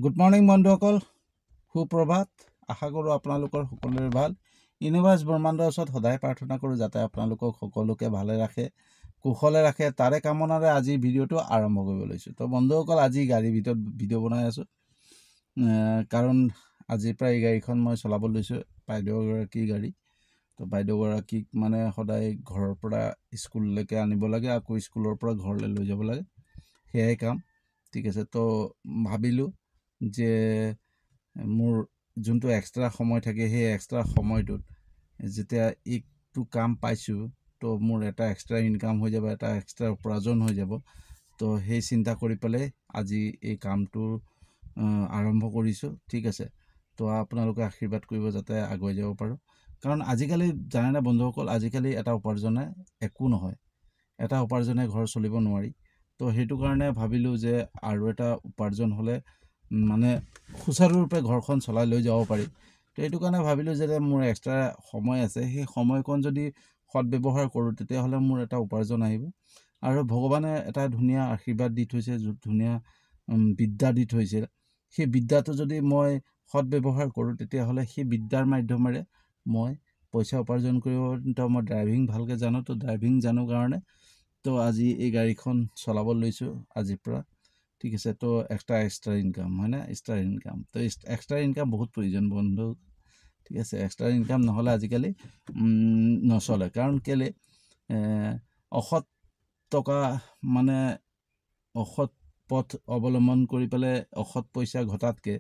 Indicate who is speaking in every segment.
Speaker 1: Good morning বন্ধুসকল, সুপ্ৰভাত। আশা কৰোঁ আপোনালোকৰ সকলোৰে ভাল। ইউনিভাৰ্ছ ব্ৰহ্মাণ্ডৰ ওচৰত সদায় প্ৰাৰ্থনা কৰোঁ যাতে আপোনালোকক সকলোকে ভালে ৰাখে, কুশলে ৰাখে। তাৰে কামনাৰে আজি ভিডিঅ'টো আৰম্ভ কৰিব লৈছোঁ। তো বন্ধুসকল, আজি গাড়ীৰ ভিতৰত ভিডিঅ' বনাই আছোঁ, কাৰণ আজিৰ পৰা এই গাড়ীখন মই চলাব লৈছোঁ। বাইদেউগৰাকীৰ গাড়ী। তো বাইদেউগৰাকীক মানে সদায় ঘৰৰ পৰা স্কুললৈকে আনিব লাগে, আকৌ স্কুলৰ পৰা ঘৰলৈ লৈ যাব লাগে, সেয়াই কাম। ঠিক আছে। তো ভাবিলোঁ যে মোৰ যোনটো এক্সট্ৰা সময় থাকে সেই এক্সট্ৰা সময়টোত যেতিয়া এইটো কাম পাইছোঁ, তো মোৰ এটা এক্সট্ৰা ইনকাম হৈ যাব, এটা এক্সট্ৰা উপাৰ্জন হৈ যাব। তো সেই চিন্তা কৰি পেলাই আজি এই কামটো আৰম্ভ কৰিছোঁ। ঠিক আছে। তো আপোনালোকে আশীৰ্বাদ কৰিব যাতে আগুৱাই যাব পাৰোঁ। কাৰণ আজিকালি জানেনে বন্ধুসকল, আজিকালি এটা উপাৰ্জনে একো নহয়, এটা উপাৰ্জনে ঘৰ চলিব নোৱাৰি। তো সেইটো কাৰণে ভাবিলোঁ যে আৰু এটা উপাৰ্জন হ'লে মানে সুচাৰুৰূপে ঘৰখন চলাই লৈ যাব পাৰি। তো এইটো কাৰণে ভাবিলোঁ যে মোৰ এক্সট্ৰা সময় আছে, সেই সময়কণ যদি সদব্যৱহাৰ কৰোঁ তেতিয়াহ'লে মোৰ এটা উপাৰ্জন আহিব। আৰু ভগৱানে এটা ধুনীয়া আশীৰ্বাদ দি থৈছে, ধুনীয়া বিদ্যা দি থৈছে। সেই বিদ্যাটো যদি মই সদব্যৱহাৰ কৰোঁ তেতিয়াহ'লে সেই বিদ্যাৰ মাধ্যমেৰে মই পইচা উপাৰ্জন কৰিব। তো মই ড্ৰাইভিং ভালকৈ জানো, তো ড্ৰাইভিং জানো কাৰণে তো আজি এই গাড়ীখন চলাব লৈছোঁ আজিৰ পৰা। ঠিক আছে। তো এক্সট্ৰা ইনকাম হয় না, এক্সট্ৰা ইনকাম। তো এক্সট্ৰা ইনকাম বহুত প্ৰয়োজন বন্ধু। ঠিক আছে। এক্সট্ৰা ইনকাম নহ'লে আজিকালি নচলে। কাৰণ কেলে অসৎ টকা মানে অসৎ পথ অৱলম্বন কৰি পেলাই অসৎ পইচা ঘটাতকৈ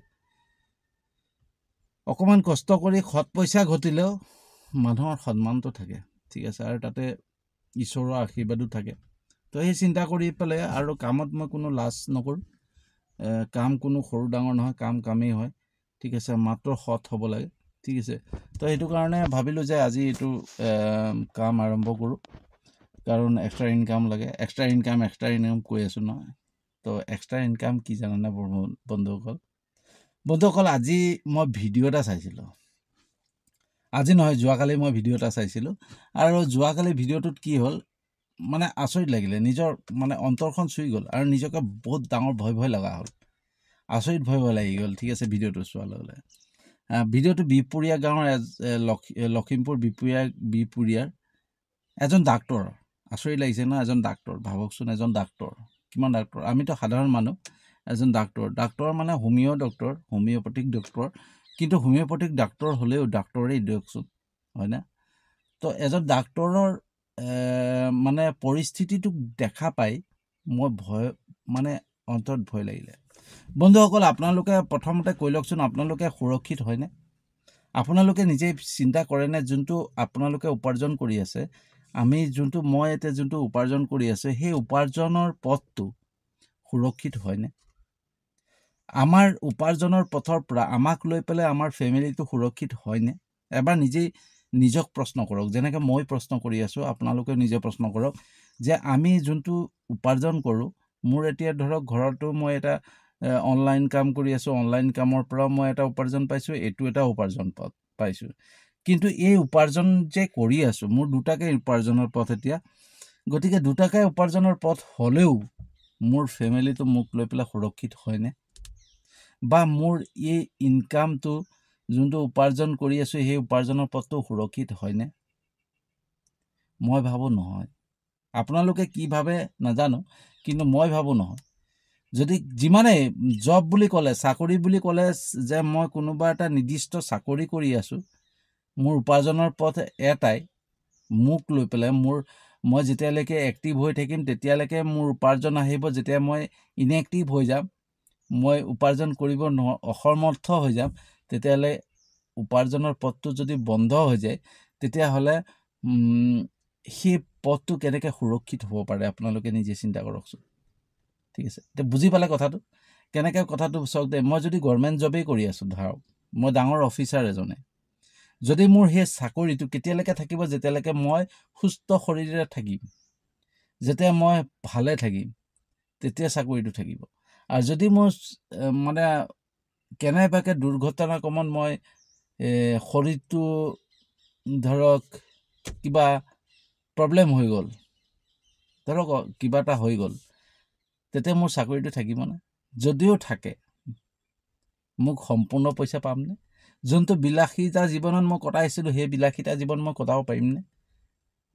Speaker 1: অকণমান কষ্ট কৰি সৎ পইচা ঘটিলেও মানুহৰ সন্মানটো থাকে। ঠিক আছে। আৰু তাতে ঈশ্বৰৰ আশীৰ্বাদো থাকে। তো সেই চিন্তা কৰি পেলাই আৰু কামত মই কোনো লাজ নকৰোঁ। কাম কোনো সৰু ডাঙৰ নহয়, কাম কামেই হয়। ঠিক আছে। মাত্ৰ সৎ হ'ব লাগে। ঠিক আছে। তো সেইটো কাৰণে ভাবিলোঁ যে আজি এইটো কাম আৰম্ভ কৰোঁ, কাৰণ এক্সট্ৰা ইনকাম লাগে। এক্সট্ৰা ইনকাম কৈ আছোঁ নহয়। তো এক্সট্ৰা ইনকাম কি জানেনে বন্ধুসকল, আজি মই ভিডিঅ' এটা চাইছিলোঁ। আজি নহয়, যোৱাকালি মই ভিডিঅ' এটা চাইছিলোঁ। আৰু যোৱাকালি ভিডিঅ'টোত কি হ'ল মানে আচৰিত লাগিলে, নিজৰ মানে অন্তৰখন চুই গ'ল আৰু নিজকে বহুত ডাঙৰ ভয় লগা হ'ল, আচৰিত ভয় লাগি গ'ল। ঠিক আছে। ভিডিঅ'টো চোৱাৰ লগে লগে ভিডিঅ'টো বিহপুৰীয়া গাঁৱৰ লখিমপুৰ বিহপুৰীয়াৰ এজন ডাক্তৰ। আচৰিত লাগিছে ন, এজন ডাক্তৰ। ভাবকচোন, এজন ডাক্তৰ, কিমান ডাক্তৰ, আমিতো সাধাৰণ মানুহ। এজন ডাক্তৰ মানে হোমিঅ'পেথিক ডক্তৰ। কিন্তু হোমিঅ'পেথিক ডাক্তৰ হ'লেও ডাক্তৰেই দিয়কচোন, হয়নে? তো এজন ডাক্তৰৰ মানে পৰিস্থিতিটোক দেখা পাই মই মানে অন্তৰত ভয় লাগিলে। বন্ধুসকল, আপোনালোকে প্ৰথমতে কৈ লওকচোন, আপোনালোকে সুৰক্ষিত হয়নে? আপোনালোকে নিজে চিন্তা কৰেনে যোনটো আপোনালোকে উপাৰ্জন কৰি আছে, মই এতিয়া যোনটো উপাৰ্জন কৰি আছোঁ, সেই উপাৰ্জনৰ পথটো সুৰক্ষিত হয়নে? আমাৰ উপাৰ্জনৰ পথৰ পৰা আমাক লৈ পেলাই আমাৰ ফেমিলিটো সুৰক্ষিত হয়নে? এবাৰ নিজক প্ৰশ্ন কৰক। যেনেকৈ মই প্ৰশ্ন কৰি আছোঁ, আপোনালোকেও নিজে প্ৰশ্ন কৰক যে আমি যোনটো উপাৰ্জন কৰোঁ, মোৰ এতিয়া ধৰক ঘৰতো মই এটা অনলাইন কাম কৰি আছোঁ, অনলাইন কামৰ পৰা মই এটা উপাৰ্জন পাইছোঁ, এইটো এটা উপাৰ্জন পথ পাইছোঁ। কিন্তু এই উপাৰ্জন যে কৰি আছোঁ, মোৰ দুটাকে উপাৰ্জনৰ পথ এতিয়া। গতিকে দুটাকে উপাৰ্জনৰ পথ হ'লেও মোৰ ফেমিলিটো মোক লৈ পেলাই সুৰক্ষিত হয়নে? বা মোৰ এই ইনকামটো যোনটো উপাৰ্জন কৰি আছোঁ, সেই উপাৰ্জনৰ পথটো সুৰক্ষিত হয়নে? মই ভাবোঁ নহয়। আপোনালোকে কি ভাবে নাজানো, কিন্তু মই ভাবোঁ নহয়। যদি যিমানেই জব বুলি ক'লে, চাকৰি বুলি ক'লে যে মই কোনোবা এটা নিৰ্দিষ্ট চাকৰি কৰি আছোঁ, মোৰ উপাৰ্জনৰ পথ এটাই, মোক লৈ পেলাই মই যেতিয়ালৈকে এক্টিভ হৈ থাকিম তেতিয়ালৈকে মোৰ উপাৰ্জন আহিব। যেতিয়া মই ইনএক্টিভ হৈ যাম, মই উপাৰ্জন কৰিব অসমৰ্থ হৈ যাম, তেতিয়াহ'লে উপাৰ্জনৰ পথটো যদি বন্ধ হৈ যায়, তেতিয়াহ'লে সেই পথটো কেনেকৈ সুৰক্ষিত হ'ব পাৰে আপোনালোকে নিজে চিন্তা কৰকচোন। ঠিক আছে। এতিয়া বুজি পালে কথাটো? কেনেকৈ কথাটো চাওক দে। মই যদি গভৰ্ণমেণ্ট জবেই কৰি আছোঁ, ধৰক মই ডাঙৰ অফিচাৰ এজনে, যদি মোৰ সেই চাকৰিটো কেতিয়ালৈকে থাকিব, যেতিয়ালৈকে মই সুস্থ শৰীৰেৰে থাকিম, যেতিয়া মই ভালে থাকিম, তেতিয়া চাকৰিটো থাকিব। আৰু যদি মোৰ মানে কেনেবাকৈ দুৰ্ঘটনাক্ৰমত মই শৰীৰটো ধৰক কিবা প্ৰব্লেম হৈ গ'ল, ধৰক কিবা এটা হৈ গ'ল, তেতিয়া মোৰ চাকৰিটো থাকিবনে? যদিও থাকে, মোক সম্পূৰ্ণ পইচা পামনে? যোনটো বিলাসিতা জীৱনত মই কটাইছিলোঁ সেই বিলাসিতা জীৱন মই কটাব পাৰিমনে?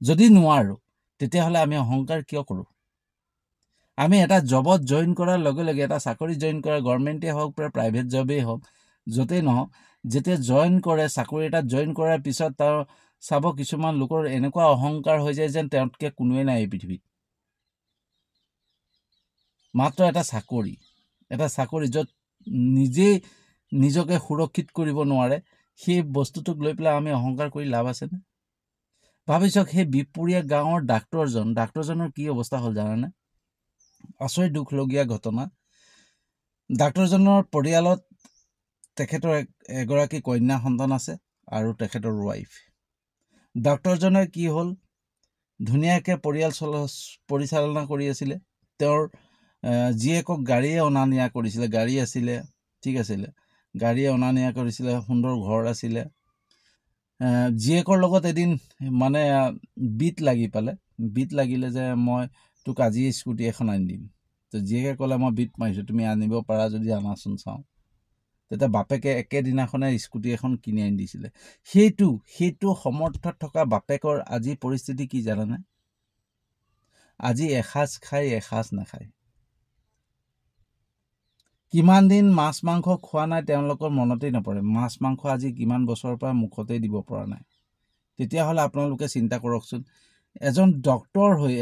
Speaker 1: যদি নোৱাৰোঁ তেতিয়াহ'লে আমি অহংকাৰ কিয় কৰোঁ? আমি এটা জবত জইন কৰাৰ লগে লগে এটা চাকৰি জইন কৰা গভৰ্ণমেণ্টেই হওক বা প্ৰাইভেট জবেই হওক য'তেই নহওক যেতিয়া জইন কৰে চাকৰি এটাত জইন কৰাৰ পিছত তাৰ চাব কিছুমান লোকৰ এনেকুৱা অহংকাৰ হৈ যায় যেন তেওঁতকৈ কোনোৱে নাই এই পৃথিৱীত। মাত্ৰ এটা চাকৰি য'ত নিজেই নিজকে সুৰক্ষিত কৰিব নোৱাৰে সেই বস্তুটোক লৈ পেলাই আমি অহংকাৰ কৰি লাভ আছেনে? ভাবি চাওক সেই বিহপুৰীয়া গাঁৱৰ ডাক্তৰজনৰ কি অৱস্থা হ'ল জানেনে? আচৰিত দুখলগীয়া ঘটনা। ডাক্তৰজনৰ পৰিয়ালত তেখেতৰ এগৰাকী কন্যা সন্তান আছে আৰু তেখেতৰ ৱাইফ। ডাক্তৰজনে কি হ'ল ধুনীয়াকৈ পৰিয়াল পৰিচালনা কৰি আছিলে। তেওঁৰ জীয়েকক গাড়ীয়ে অনা নিয়া কৰিছিলে, গাড়ী আছিলে, ঠিক আছিলে, গাড়ীয়ে অনা নিয়া কৰিছিলে, সুন্দৰ ঘৰ আছিলে। জীয়েকৰ লগত এদিন মানে বিট লাগিলে যে মই তোক আজি স্কুটি এখন আনি দিম। তো জীয়েকে ক'লে মই বিট মাৰিছোঁ, তুমি আনিব পাৰা যদি আনাচোন চাওঁ। তেতিয়া বাপেকে একেদিনাখনে স্কুটি এখন কিনি আনি দিছিলে। সেইটো সমৰ্থত থকা বাপেকৰ আজি পৰিস্থিতি কি জানেনে? আজি এসাঁজ খাই এসাঁজ নাখায়। কিমান দিন মাছ মাংস খোৱা নাই তেওঁলোকৰ মনতেই নপৰে। মাছ মাংস আজি কিমান বছৰৰ পৰা মুখতেই দিব পৰা নাই। তেতিয়াহ'লে আপোনালোকে চিন্তা কৰকচোন, এজন ডক্তৰ হৈ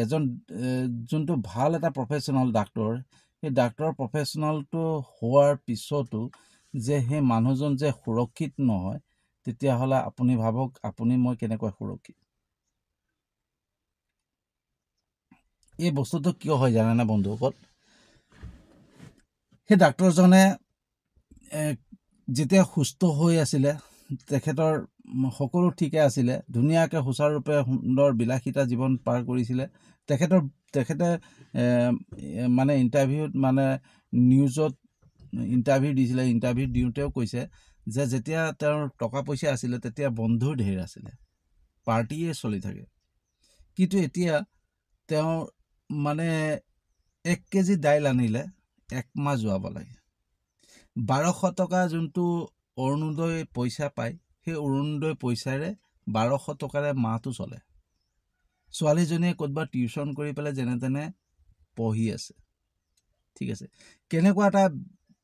Speaker 1: যোনটো ভাল এটা প্ৰফেশ্যনেল ডাক্তৰ, সেই ডাক্তৰ প্ৰফেশ্যনেলটো হোৱাৰ পিছতো যে সেই মানুহজন যে সুৰক্ষিত নহয়, তেতিয়াহ'লে আপুনি ভাবক আপুনি মই কেনেকৈ সুৰক্ষিত। এই বস্তুটো কিয় হয় জানেনে বন্ধুসকল? সেই ডাক্তৰজনে যেতিয়া সুস্থ হৈ আছিলে তেখেতৰ সকলো ঠিকে আছিলে, ধুনীয়াকৈ সুচাৰুৰূপে সুন্দৰ বিলাসিতা জীৱন পাৰ কৰিছিলে। তেখেতে মানে ইণ্টাৰভিউত মানে নিউজত ইণ্টাৰভিউ দিছিলে। ইণ্টাৰভিউ দিওঁতেও কৈছে যে যেতিয়া তেওঁৰ টকা পইচা আছিলে তেতিয়া বন্ধু ঢেৰ আছিলে, পাৰ্টিয়ে চলি থাকে। কিন্তু এতিয়া তেওঁ মানে 1 কেজি দাইল আনিলে 1 মাহ যোৱাব লাগে। 1200 টকা যোনটো অৰুণোদয় পইচা পায়, সেই অৰুণোদয় পইচাৰে 1200 টকাৰে মাহটো চলে। ছোৱালীজনীয়ে ক'ৰবাত টিউশ্যন কৰি পেলাই যেনে তেনে পঢ়ি আছে, ঠিক আছে। কেনেকুৱা এটা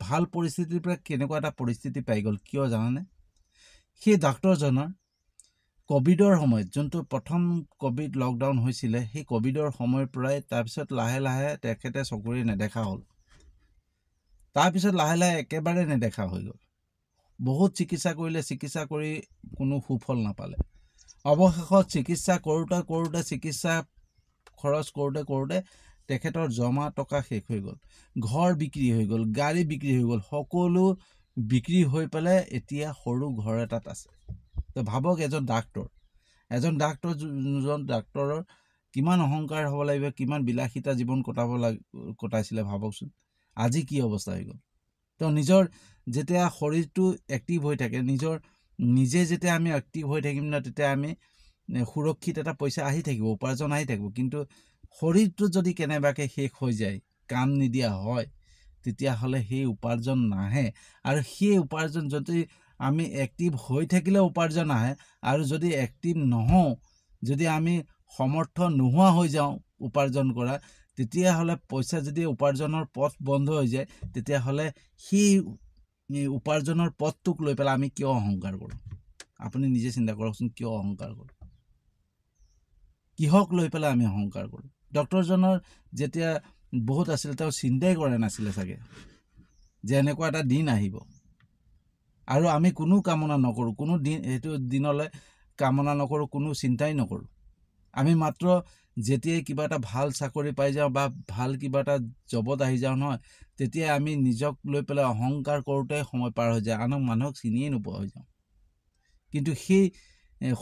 Speaker 1: ভাল পৰিস্থিতিৰ পৰা কেনেকুৱা এটা পৰিস্থিতি পাই গ'ল কিয় জানানে? সেই ডাক্তৰজনৰ ক'ভিডৰ সময়ত যোনটো প্ৰথম ক'ভিড লকডাউন হৈছিলে, সেই ক'ভিডৰ সময়ৰ পৰাই তাৰপিছত লাহে লাহে তেখেতে চকুৰে নেদেখা হ'ল। তাৰপিছত লাহে লাহে একেবাৰে নেদেখা হৈ গ'ল। বহুত চিকিৎসা কৰিলে, চিকিৎসা কৰি কোনো সুফল নাপালে। অৱশেষত চিকিৎসা কৰোঁতে চিকিৎসা খৰচ কৰোঁতে তেখেতৰ জমা টকা শেষ হৈ গ'ল। ঘৰ বিক্ৰী হৈ গ'ল, গাড়ী বিক্ৰী হৈ গ'ল, সকলো বিক্ৰী হৈ পেলাই এতিয়া সৰু ঘৰ এটাত আছে। তো ভাবক যোনজন ডাক্তৰৰ কিমান অহংকাৰ হ'ব লাগিব, কিমান বিলাসিতা জীৱন কটাইছিলে ভাবকচোন। আজি কি অৱস্থা হৈ গ'ল? তো নিজৰ যেতিয়া শৰীৰটো এক্টিভ হৈ থাকে, নিজে যেতিয়া আমি এক্টিভ হৈ থাকিম ন, তেতিয়া আমি সুৰক্ষিত এটা পইচা আহি থাকিব, উপাৰ্জন আহি থাকিব। কিন্তু শৰীৰটো যদি কেনেবাকৈ শেষ হৈ যায়, কাম নিদিয়া হয়, তেতিয়াহ'লে সেই উপাৰ্জন নাহে। আৰু সেই উপাৰ্জন যদি আমি এক্টিভ হৈ থাকিলে উপাৰ্জন আহে, আৰু যদি এক্টিভ নহওঁ, যদি আমি সমৰ্থ নোহোৱা হৈ যাওঁ উপাৰ্জন কৰা, তেতিয়াহ'লে পইচা যদি উপাৰ্জনৰ পথ বন্ধ হৈ যায়, তেতিয়াহ'লে সেই উপাৰ্জনৰ পথটোক লৈ পেলাই আমি কিয় অহংকাৰ কৰোঁ? আপুনি নিজে চিন্তা কৰকচোন, কিয় অহংকাৰ কৰোঁ? কিহক লৈ পেলাই আমি অহংকাৰ কৰোঁ? ডক্তৰজনৰ যেতিয়া বহুত আছিল তেওঁ চিন্তাই কৰা নাছিলে চাগে যে এনেকুৱা এটা দিন আহিব। আৰু আমি কোনো কামনা নকৰোঁ, সেইটো দিনলৈ কামনা নকৰোঁ, কোনো চিন্তাই নকৰোঁ। আমি মাত্ৰ যেতিয়াই কিবা এটা ভাল চাকৰি পাই যাওঁ বা ভাল কিবা এটা জবত আহি যাওঁ নহয়, তেতিয়াই আমি নিজক লৈ পেলাই অহংকাৰ কৰোঁতে সময় পাৰ হৈ যায়, মানুহক চিনিয়ে নোপোৱা হৈ যাওঁ। কিন্তু সেই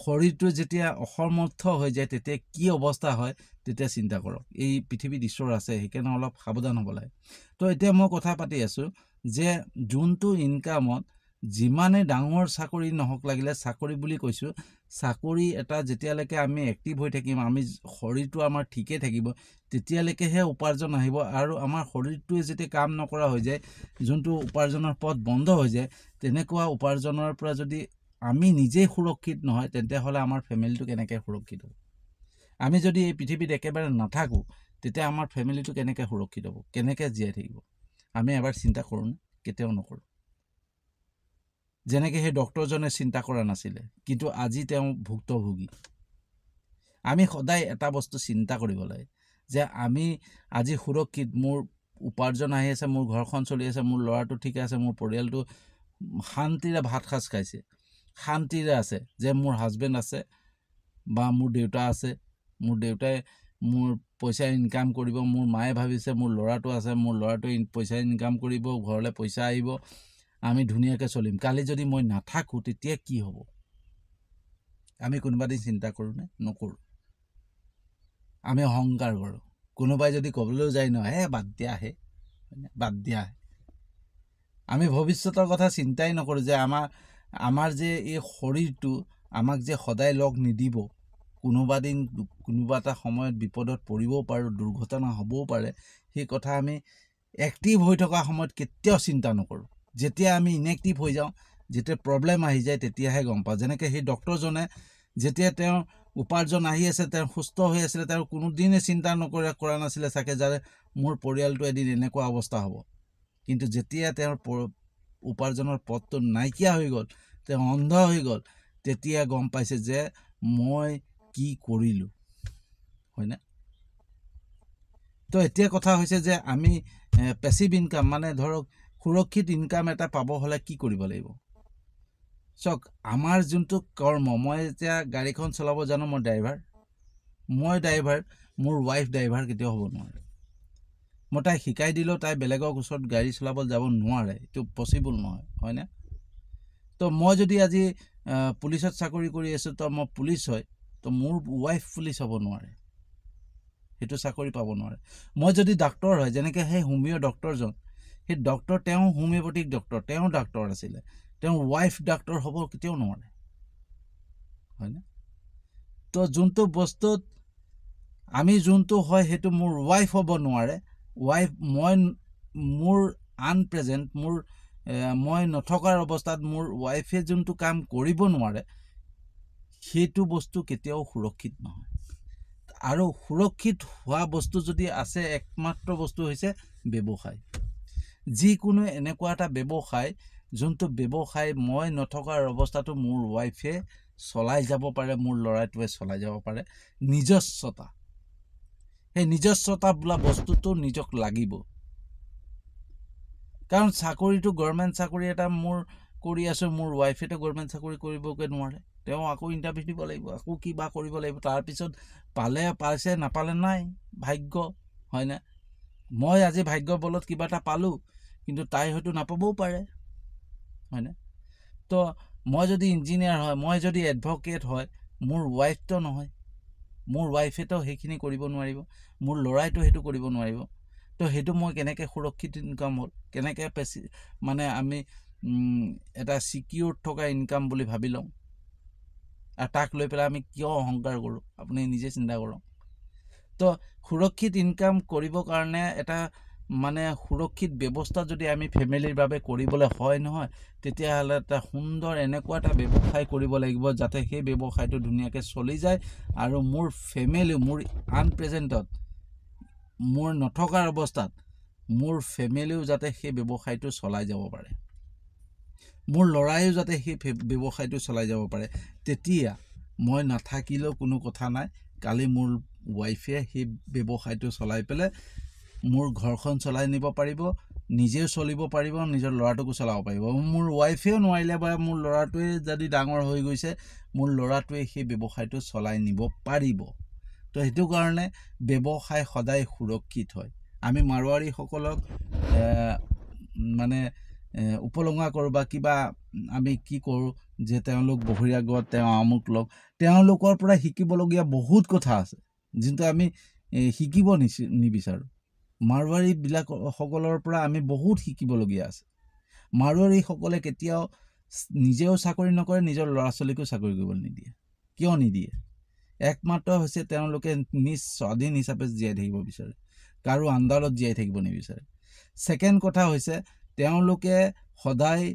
Speaker 1: শৰীৰটো যেতিয়া অসমৰ্থ হৈ যায় তেতিয়া কি অৱস্থা হয় তেতিয়া চিন্তা কৰক। এই পৃথিৱীত ঈশ্বৰ আছে, সেইকাৰণে অলপ সাৱধান হ'ব লাগে। তো এতিয়া মই কথা পাতি আছোঁ যে যোনটো ইনকামত যিমানে ডাঙৰ চাকৰি নহওক লাগিলে, চাকৰি বুলি কৈছোঁ, চাকৰি এটা যেতিয়ালৈকে আমি এক্টিভ হৈ থাকিম, আমি শৰীৰটো আমাৰ ঠিকে থাকিব, তেতিয়ালৈকেহে উপাৰ্জন আহিব। আৰু আমাৰ শৰীৰটোৱে যেতিয়া কাম নকৰা হৈ যায়, যোনটো উপাৰ্জনৰ পথ বন্ধ হৈ যায়, তেনেকুৱা উপাৰ্জনৰ পৰা যদি আমি নিজেই সুৰক্ষিত নহয়, তেন্তে হ'লে আমাৰ ফেমিলিটো কেনেকৈ সুৰক্ষিত হ'ব? আমি যদি এই পৃথিৱীত একেবাৰে নাথাকোঁ, তেতিয়া আমাৰ ফেমিলিটো কেনেকৈ সুৰক্ষিত হ'ব, কেনেকৈ জীয়াই থাকিব? আমি এবাৰ চিন্তা কৰোঁ, কেতিয়াও নকৰোঁ। যেনেকৈ সেই ডক্টৰজনে চিন্তা কৰা নাছিলে, কিন্তু আজি তেওঁ ভুক্তভোগী। আমি সদায় এটা বস্তু চিন্তা কৰিব লাগে যে আমি আজি সুৰক্ষিত, মোৰ উপাৰ্জন আহি আছে, মোৰ ঘৰখন চলি আছে, মোৰ ল'ৰাটো ঠিকে আছে, মোৰ পৰিয়ালটো শান্তিৰে ভাত সাজ খাইছে, শান্তিৰে আছে, যে মোৰ হাজবেণ্ড আছে বা মোৰ দেউতা আছে, মোৰ দেউতাই মোৰ পইচা ইনকাম কৰিব, মোৰ মায়ে ভাবিছে মোৰ ল'ৰাটো আছে, মোৰ ল'ৰাটোৱে পইচা ইনকাম কৰিব, ঘৰলৈ পইচা আহিব, আমি ধুনীয়াকৈ চলিম। কালি যদি মই নাথাকোঁ, তেতিয়া কি হ'ব? আমি কোনোবা দিন চিন্তা কৰোঁনে? নকৰোঁ। আমি অহংকাৰ কৰোঁ। কোনোবাই যদি ক'বলৈও যায় নহয়, বাদ দিয়া আহে, বাদ দিয়া আহে। আমি ভৱিষ্যতৰ কথা চিন্তাই নকৰোঁ যে আমাৰ যে এই শৰীৰটো আমাক যে সদায় লগ নিদিব, কোনোবা দিন কোনোবা এটা সময়ত বিপদত পৰিবও পাৰোঁ, দুৰ্ঘটনা হ'বও পাৰে, সেই কথা আমি এক্টিভ হৈ থকা সময়ত কেতিয়াও চিন্তা নকৰোঁ। যেতিয়া আমি ইনএক্টিভ হৈ যাওঁ, যেতিয়া প্ৰব্লেম আহি যায়, তেতিয়াহে গম পাওঁ। যেনেকৈ সেই ডক্টৰজনে যেতিয়া তেওঁৰ উপাৰ্জন আহি আছে, তেওঁ সুস্থ হৈ আছিলে, তেওঁ কোনোদিনে চিন্তা কৰা নাছিলে চাগে যে মোৰ পৰিয়ালটো এদিন এনেকুৱা অৱস্থা হ'ব। কিন্তু যেতিয়া তেওঁৰ উপাৰ্জনৰ পথটো নাইকিয়া হৈ গ'ল, তেওঁ অন্ধ হৈ গ'ল, তেতিয়া গম পাইছে যে মই কি কৰিলোঁ, হয়নে? তো এতিয়া কথা হৈছে যে আমি পেচিভ ইনকাম, মানে ধৰক সুৰক্ষিত ইনকাম এটা পাব হ'লে কি কৰিব লাগিব? চাওক, আমাৰ যোনটো কৰ্ম, মই এতিয়া গাড়ীখন চলাব জানো, মই ড্ৰাইভাৰ, মোৰ ৱাইফ ড্ৰাইভাৰ কেতিয়াও হ'ব নোৱাৰে। মই তাইক শিকাই দিলেও তাই বেলেগৰ ওচৰত গাড়ী চলাব যাব নোৱাৰে, এইটো পচিবল নহয়, হয়নে? তো মই যদি আজি পুলিচত চাকৰি কৰি আছোঁ, তো মই পুলিচ হয়, তো মোৰ ৱাইফ পুলিচ হ'ব নোৱাৰে, সেইটো চাকৰি পাব নোৱাৰে। মই যদি ডাক্তৰ হয়, যেনেকৈ সেই হোমিঅ' ডক্টৰজন, সেই ডক্টৰ, তেওঁ হোমিঅ'পেথিক ডক্টৰ, তেওঁ ডাক্তৰ আছিলে, তেওঁ ৱাইফ ডাক্তৰ হ'ব কেতিয়াও নোৱাৰে, হয়নে? তো যোনটো বস্তুত আমি যোনটো হয়, সেইটো মোৰ ৱাইফ হ'ব নোৱাৰে। মোৰ আনপ্ৰেজেণ্ট, মই নথকাৰ অৱস্থাত মোৰ ৱাইফে যোনটো কাম কৰিব নোৱাৰে, সেইটো বস্তু কেতিয়াও সুৰক্ষিত নহয়। আৰু সুৰক্ষিত হোৱা বস্তু যদি আছে, একমাত্ৰ বস্তু হৈছে ব্যৱসায়। যিকোনো এনেকুৱা এটা ব্যৱসায়, যোনটো ব্যৱসায় মই নথকাৰ অৱস্থাটো মোৰ ৱাইফে চলাই যাব পাৰে, মোৰ ল'ৰাটোৱে চলাই যাব পাৰে। নিজস্বতা, সেই নিজস্বতা বোলা বস্তুটো নিজক লাগিব। কাৰণ চাকৰিটো গভৰ্ণমেণ্ট চাকৰি এটা মোৰ কৰি আছোঁ, মোৰ ৱাইফেতো গভৰ্ণমেণ্ট চাকৰি কৰিবগৈ নোৱাৰে, তেওঁ আকৌ ইণ্টাৰভিউ দিব লাগিব, আকৌ কিবা কৰিব লাগিব, তাৰপিছত পালে পাইছে, নাপালে নাই, ভাগ্য, হয়নে? মই আজি ভাগ্যৰ বলত কিবা এটা পালোঁ, কিন্তু তাই হয়তো নাপাবও পাৰে, হয়নে? তো মই যদি ইঞ্জিনিয়াৰ হয়, মই যদি এডভকেট হয়, মোৰ ৱাইফটো নহয়, মোৰ ৱাইফেতো সেইখিনি কৰিব নোৱাৰিব, মোৰ ল'ৰাইতো সেইটো কৰিব নোৱাৰিব। তো সেইটো মই কেনেকৈ সুৰক্ষিত ইনকাম হ'ল, কেনেকৈ মানে আমি এটা ছিকিউৰ থকা ইনকাম বুলি ভাবি লওঁ, আৰু তাক লৈ পেলাই আমি কিয় অহংকাৰ কৰোঁ? আপুনি নিজে চিন্তা কৰক। তো সুৰক্ষিত ইনকাম কৰিবৰ কাৰণে এটা মানে সুৰক্ষিত ব্যৱস্থা যদি আমি ফেমিলিৰ বাবে কৰিবলৈ হয় নহয়, তেতিয়াহ'লে এটা সুন্দৰ এনেকুৱা এটা ব্যৱসায় কৰিব লাগিব, যাতে সেই ব্যৱসায়টো ধুনীয়াকৈ চলি যায়, আৰু মোৰ ফেমিলি, মোৰ আনপ্ৰেজেণ্টত, মোৰ নথকাৰ অৱস্থাত মোৰ ফেমিলিও যাতে সেই ব্যৱসায়টো চলাই যাব পাৰে, মোৰ ল'ৰাইও যাতে সেই ব্যৱসায়টো চলাই যাব পাৰে। তেতিয়া মই নাথাকিলেও কোনো কথা নাই, কালি মোৰ ৱাইফে সেই ব্যৱসায়টো চলাই পেলাই মোৰ ঘৰখন চলাই নিব পাৰিব, নিজেও চলিব পাৰিব, নিজৰ ল'ৰাটোকো চলাব পাৰিব। মোৰ ৱাইফেও নোৱাৰিলে বা মোৰ ল'ৰাটোৱে যদি ডাঙৰ হৈ গৈছে, মোৰ ল'ৰাটোৱে সেই ব্যৱসায়টো চলাই নিব পাৰিব। তো সেইটো কাৰণে ব্যৱসায় সদায় সুৰক্ষিত হয়। আমি মাৰোৱাৰীসকলক মানে উপলুঙা কৰোঁ বা কিবা আমি কি কৰোঁ যে তেওঁলোক বহিৰাগত, তেওঁ আমুক লোক, তেওঁলোকৰ পৰা শিকিবলগীয়া বহুত কথা আছে, যোনটো আমি শিকিব নিবিচাৰোঁ। মাৰোৱাৰীসকলৰ পৰা আমি বহুত শিকিবলগীয়া আছে। মাৰোৱাৰীসকলে কেতিয়াও নিজেও চাকৰি নকৰে, নিজৰ ল'ৰা ছোৱালীকো চাকৰি কৰিবলৈ নিদিয়ে। কিয় নিদিয়ে? একমাত্ৰ হৈছে তেওঁলোকে নিজ স্বাধীন হিচাপে জীয়াই থাকিব বিচাৰে, কাৰো আণ্ডাৰত জীয়াই থাকিব নিবিচাৰে। ছেকেণ্ড কথা হৈছে তেওঁলোকে সদায়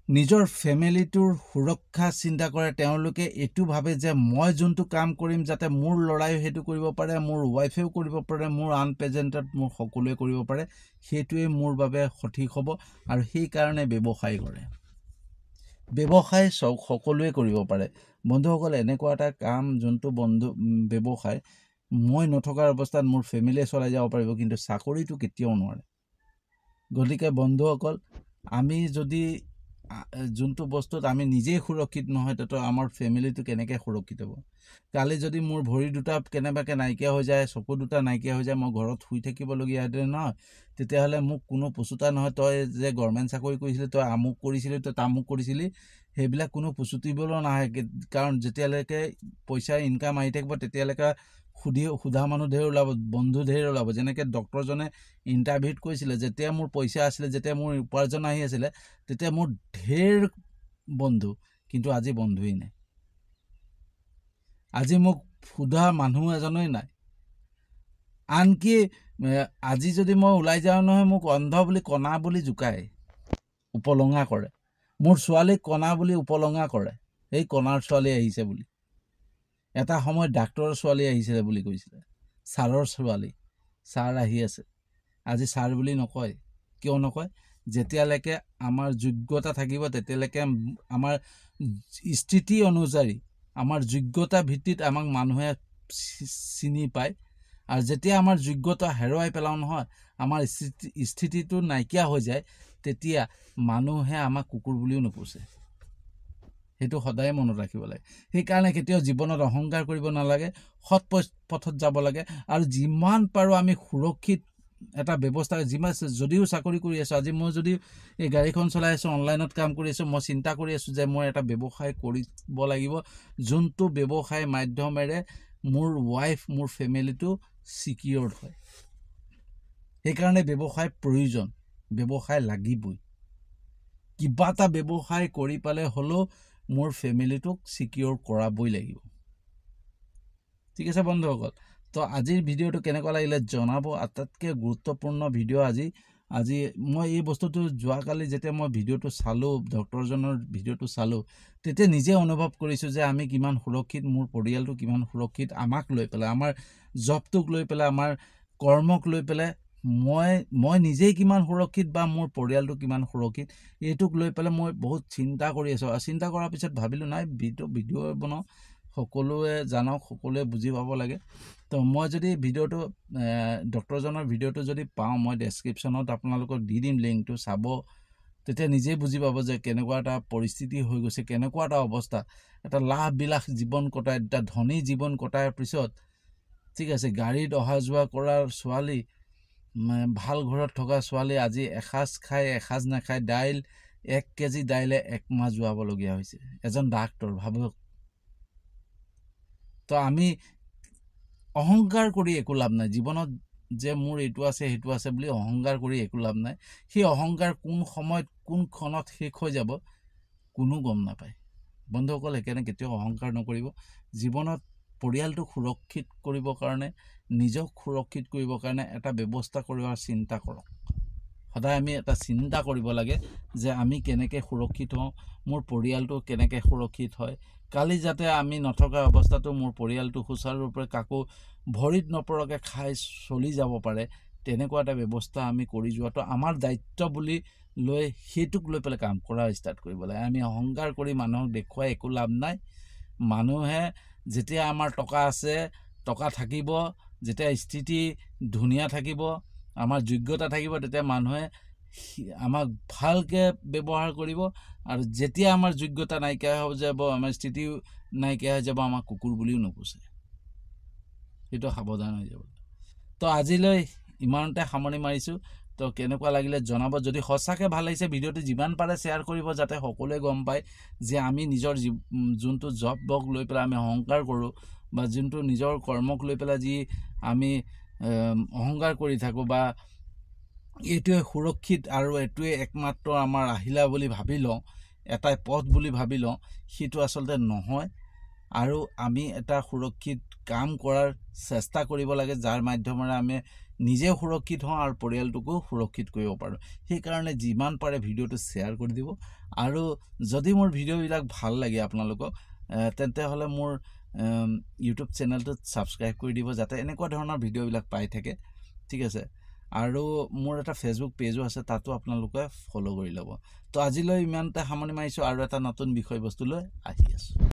Speaker 1: নিজৰ ফেমিলিটোৰ সুৰক্ষা চিন্তা কৰে। তেওঁলোকে এইটো ভাবে যে মই যোনটো কাম কৰিম যাতে মোৰ ল'ৰাইও সেইটো কৰিব পাৰে, মোৰ ৱাইফেও কৰিব পাৰে, মোৰ আনপ্ৰেজেণ্টত মোৰ সকলোৱে কৰিব পাৰে, সেইটোৱে মোৰ বাবে সঠিক হ'ব। আৰু সেইকাৰণে ব্যৱসায় কৰে। ব্যৱসায় সকলোৱে কৰিব পাৰে। বন্ধুসকল, এনেকুৱা এটা কাম যোনটো ব্যৱসায় মই নথকাৰ অৱস্থাত মোৰ ফেমিলিয়ে চলাই যাব পাৰিব, কিন্তু চাকৰিটো কেতিয়াও নোৱাৰে। গতিকে বন্ধুসকল, আমি যদি যোনটো বস্তুত আমি নিজেই সুৰক্ষিত নহয়, তেতিয়া আমাৰ ফেমিলিটো কেনেকৈ সুৰক্ষিত হ'ব? কালি যদি মোৰ ভৰি দুটা কেনেবাকৈ নাইকিয়া হৈ যায়, চকু দুটা নাইকিয়া হৈ যায়, মই ঘৰত শুই থাকিবলগীয়া নহয়, তেতিয়াহ'লে মোক কোনো পুচুতা নহয়, তই যে গভৰ্ণমেণ্ট চাকৰি কৰিছিলি, তই আমুক কৰিছিলি, তই তামুক কৰিছিলি, সেইবিলাক কোনো পুচুতিবলৈ নাহে। কাৰণ যেতিয়ালৈকে পইচা ইনকাম আহি থাকিব তেতিয়ালৈকে সোধা মানুহ ঢেৰ ওলাব, বন্ধু ঢেৰ ওলাব। যেনেকৈ ডক্টৰজনে ইণ্টাৰভিউত কৈছিলে, যেতিয়া মোৰ পইচা আছিলে, যেতিয়া মোৰ উপাৰ্জন আহি আছিলে, তেতিয়া মোৰ ঢেৰ বন্ধু, কিন্তু আজি বন্ধুৱেই নাই। আজি মোক সোধা মানুহ এজনেই নাই। আনকি আজি যদি মই ওলাই যাওঁ নহয়, মোক অন্ধ বুলি কণা বুলি জোকায়, উপলঙা কৰে। মোৰ ছোৱালীক কণা বুলি উপলঙা কৰে, এই কণাৰ ছোৱালী আহিছে বুলি। এটা সময়ত ডাক্তৰৰ ছোৱালী আহিছিলে বুলি কৈছিলে, ছাৰৰ ছোৱালী, ছাৰ আহি আছে। আজি ছাৰ বুলি নকয়। কিয় নকয়? যেতিয়ালৈকে আমাৰ যোগ্যতা থাকিব তেতিয়ালৈকে আমাৰ স্থিতি অনুযায়ী আমাৰ যোগ্যতা ভিত্তিত আমাক মানুহে চিনি পায়। আৰু যেতিয়া আমাৰ যোগ্যতা হেৰুৱাই পেলাওঁ নহয়, আমাৰ স্থিতিটো নাইকিয়া হৈ যায়, তেতিয়া মানুহে আমাক কুকুৰ বুলিও নোপোচে। সেইটো সদায় মনত ৰাখিব লাগে। সেইকাৰণে কেতিয়াও জীৱনত অহংকাৰ কৰিব নালাগে, সৎ পথত যাব লাগে। আৰু যিমান পাৰোঁ আমি সুৰক্ষিত এটা ব্যৱস্থা, যদিও চাকৰি কৰি আছোঁ, আজি মই যদি এই গাড়ীখন চলাই আছোঁ, অনলাইনত কাম কৰি আছোঁ, মই চিন্তা কৰি আছোঁ যে মই এটা ব্যৱসায় কৰিব লাগিব, যোনটো ব্যৱসায় মাধ্যমেৰে মোৰ ৱাইফ, মোৰ ফেমিলিটো ছিকিউৰ্ড হয়। সেইকাৰণে ব্যৱসায় প্ৰয়োজন, ব্যৱসায় লাগিবই। কিবা এটা ব্যৱসায় কৰি পালে হ'লেও মোৰ ফেমিলিটোক ছিকিউৰ কৰাবই লাগিব। ঠিক আছে বন্ধুসকল, তো আজিৰ ভিডিঅ'টো কেনেকুৱা লাগিলে জনাব। আটাইতকৈ গুৰুত্বপূৰ্ণ ভিডিঅ' আজি মই এই বস্তুটো যোৱাকালি যেতিয়া মই ভিডিঅ'টো চালোঁ, ডক্টৰজনৰ ভিডিঅ'টো চালোঁ, তেতিয়া নিজে অনুভৱ কৰিছোঁ যে আমি কিমান সুৰক্ষিত, মোৰ পৰিয়ালটো কিমান সুৰক্ষিত। আমাক লৈ পেলাই, আমাৰ জবটোক লৈ পেলাই, আমাৰ কৰ্মক লৈ পেলাই মই নিজেই কিমান সুৰক্ষিত বা মোৰ পৰিয়ালটো কিমান সুৰক্ষিত, এইটোক লৈ পেলাই মই বহুত চিন্তা কৰি আছোঁ। আৰু চিন্তা কৰাৰ পিছত ভাবিলোঁ নাই, ভিডিঅ' বনাওঁ, সকলোৱে জানক, সকলোৱে বুজি পাব লাগে। তো মই যদি ভিডিঅ'টো ডক্টৰজনৰ ভিডিঅ'টো যদি পাওঁ, মই ডেছক্ৰিপশ্যনত আপোনালোকক দি দিম লিংকটো, চাব। তেতিয়া নিজেই বুজি পাব যে কেনেকুৱা এটা পৰিস্থিতি হৈ গৈছে, কেনেকুৱা এটা অৱস্থা। এটা লাভবিলাক জীৱন কটাই, এটা ধনী জীৱন কটাৰ পিছত, ঠিক আছে, গাড়ীত অহা যোৱা কৰা ছোৱালী, ভাল ঘৰত থকা ছোৱালী আজি এসাঁজ খাই এসাঁজ নাখায়, 1 কেজি দাইলে 1 মাহ যোৱাবলগীয়া হৈছে। এজন ডাক্তৰ, ভাবক। তো আমি অহংকাৰ কৰি একো লাভ নাই জীৱনত, যে মোৰ এইটো আছে সেইটো আছে বুলি অহংকাৰ কৰি একো লাভ নাই। সেই অহংকাৰ কোন সময়ত কোন ক্ষণত শেষ হৈ যাব কোনো গম নাপায়। বন্ধুসকল, সেইকাৰণে কেতিয়াও অহংকাৰ নকৰিব। জীৱনত পৰিয়ালটোক সুৰক্ষিত কৰিবৰ কাৰণে, নিজক সুৰক্ষিত কৰিবৰ কাৰণে এটা ব্যৱস্থা কৰাৰ চিন্তা কৰক। সদায় আমি এটা চিন্তা কৰিব লাগে যে আমি কেনেকৈ সুৰক্ষিত হওঁ, মোৰ পৰিয়ালটো কেনেকৈ সুৰক্ষিত হয়। কালি যাতে আমি নথকা অৱস্থাটো মোৰ পৰিয়ালটো সুচাৰুৰূপে কাকো ভৰিত নপৰাকৈ খাই চলি যাব পাৰে, তেনেকুৱা এটা ব্যৱস্থা আমি কৰি যোৱাটো আমাৰ দায়িত্ব বুলি লৈ সেইটোক লৈ পেলাই কাম কৰা ষ্টাৰ্ট কৰিব লাগে। আমি অহংকাৰ কৰি মানুহক দেখুৱাই একো লাভ নাই। মানুহে যেতিয়া আমাৰ টকা আছে, টকা থাকিব, যেতিয়া স্থিতি ধুনীয়া থাকিব, আমাৰ যোগ্যতা থাকিব, তেতিয়া মানুহে আমাক ভালকৈ ব্যৱহাৰ কৰিব। আৰু যেতিয়া আমাৰ যোগ্যতা নাইকিয়া হৈ যাব, আমাৰ স্থিতি নাইকিয়া হৈ যাব, আমাক কুকুৰ বুলিও নোপোচে। সেইটো সাৱধান হৈ যাব। তো আজিলৈ ইমানতে সামৰণি মাৰিছোঁ। তো কেনেকুৱা লাগিলে জনাব। যদি সঁচাকৈ ভাল লাগিছে, ভিডিঅ'টো যিমান পাৰে শ্বেয়াৰ কৰিব, যাতে সকলোৱে গম পায় যে আমি নিজৰ যোনটো জবক লৈ পেলাই আমি অহংকাৰ কৰোঁ, বা যোনটো নিজৰ কৰ্মক লৈ পেলাই যি আমি অহংকাৰ কৰি থাকোঁ, বা এইটোৱে সুৰক্ষিত আৰু এইটোৱে একমাত্ৰ আমাৰ আহিলা বুলি ভাবি লওঁ, এটাই পথ বুলি ভাবি লওঁ, সেইটো আচলতে নহয়। আৰু আমি এটা সুৰক্ষিত কাম কৰাৰ চেষ্টা কৰিব লাগে যাৰ মাধ্যমেৰে আমি নিজে সুৰক্ষিত হওঁ আৰু পৰিয়ালটোকো সুৰক্ষিত কৰিব পাৰোঁ সেইকাৰণে যিমান পাৰে ভিডিঅ'টো শ্বেয়াৰ কৰি দিব আৰু যদি মোৰ ভিডিঅ'বিলাক ভাল লাগে আপোনালোকক তেন্তে হ'লে মোৰ ইউটিউব চেনেলটোত ছাবস্ক্ৰাইব কৰি দিব যাতে এনেকুৱা ধৰণৰ ভিডিঅ'বিলাক পাই থাকে ঠিক আছে আৰু মোৰ এটা ফেচবুক পেজো আছে তাতো আপোনালোকে ফ'ল' কৰি ল'ব তো আজিলৈ ইমানতে সামৰণি মাৰিছোঁ আৰু এটা নতুন বিষয়বস্তু লৈ আহি আছোঁ